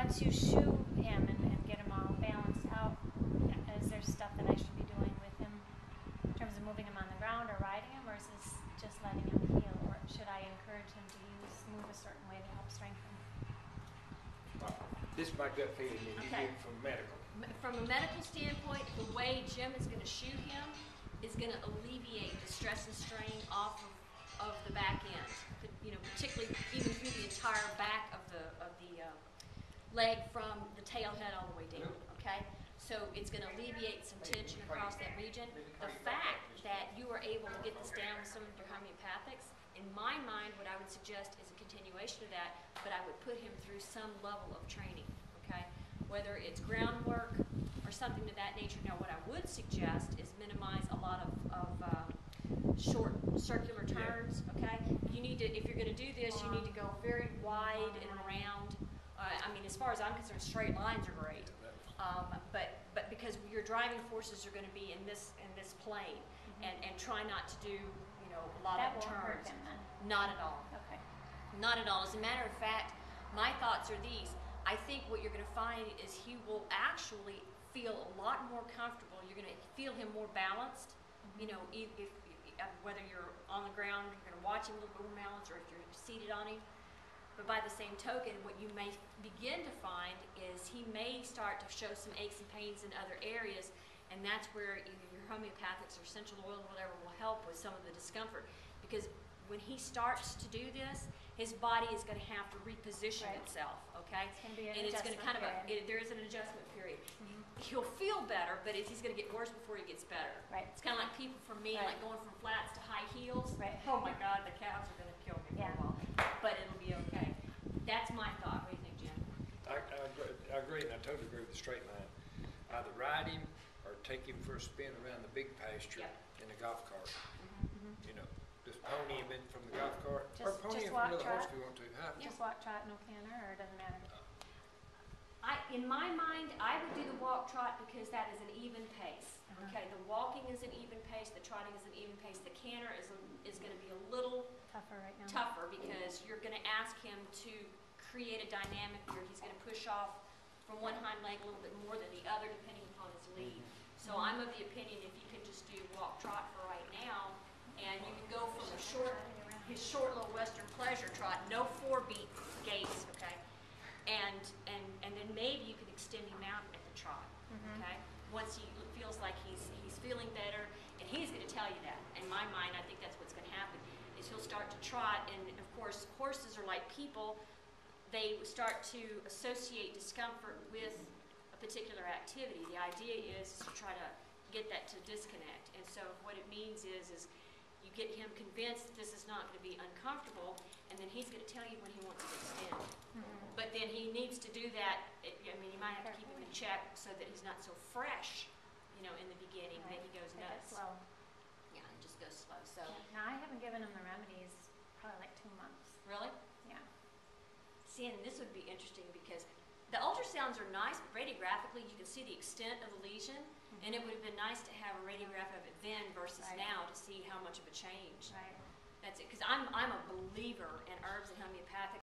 once you shoe him and get him all balanced out, is there stuff that I should be doing with him in terms of moving him on the ground or riding him, or is this just letting him heal, or should I encourage him to move a certain way to help strengthen? This is my gut feeling, and you Okay. get it from medical. From a medical standpoint, the way Jim is going to shoot him is going to alleviate the stress and strain off of the back end. You know, particularly even through the entire back of the leg from the tail head all the way down. Okay, so it's going to alleviate some tension across that region. The fact that you were able to get this down with some of your homeopathics, in my mind, what I would suggest is a continuation of that, but I would put him through some level of training. Okay, whether it's groundwork or something to that nature. Now, what I would suggest is minimize a lot of short circular turns. Okay, you need to, if you're going to do this, you need to go very wide and around. I mean, as far as I'm concerned, straight lines are great, but because your driving forces are going to be in this plane, and try not to do a lot That of won't hurt turns. him then. Not at all. Okay. Not at all. As a matter of fact, my thoughts are these. I think what you're going to find is he will actually feel a lot more comfortable. You're going to feel him more balanced. You know, if whether you're on the ground, you're going to watch him a little bit more balanced, or if you're seated on him. But by the same token, what you may begin to find is he may start to show some aches and pains in other areas, and that's where either your homeopathics or essential oil or whatever will help with some of the discomfort. Because when he starts to do this, his body is going to have to reposition itself, okay? It's going to be an and it's going to kind adjustment period. there is an adjustment period. He'll feel better, but he's going to get worse before he gets better. Right. It's kind of like people, for me, Right. like going from flats to high heels. Right. Oh my God, the calves are going to kill me for Yeah. a while. But it'll be okay. That's my thought. What do you think, Jim? I agree, and I totally agree with the straight line. Either ride him or take him for a spin around the big pasture in the golf cart. You know, just pony him in from the golf cart, or pony him walk, from the horse trot? if you want to. Huh? Just walk, trot, no canter, or it doesn't matter? In my mind, I would do the walk trot because that is an even pace. Okay, the walking is an even pace, the trotting is an even pace. The canter is going to be a little Tougher right now. tougher because you're going to ask him to create a dynamic where he's going to push off from one hind leg a little bit more than the other depending upon his lead. So I'm of the opinion if you can just do walk trot for right now, and you can go from his short little Western pleasure trot, no 4-beat gaits, okay, and then maybe you can extend him out at the trot, okay. Once he feels like he's feeling better, and he's going to tell you that. In my mind, I think that's what's going to happen. Is he'll start to trot, and of course, horses are like people. They start to associate discomfort with a particular activity. The idea is to try to get that to disconnect. And so what it means is you get him convinced that this is not going to be uncomfortable, and then he's going to tell you when he wants to extend. But then he needs to do that. I mean, you might have to keep him in check so that he's not so fresh, in the beginning. Then he goes Take it nuts. slow. Yeah, it just goes slow. So, Now, I haven't given him the remedies probably like 2 months. really? Yeah. See, and this would be interesting because the ultrasounds are nice, but radiographically you can see the extent of the lesion, and it would have been nice to have a radiograph of it then versus now to see how much of a change. Right. That's it, because I'm a believer in herbs and homeopathics.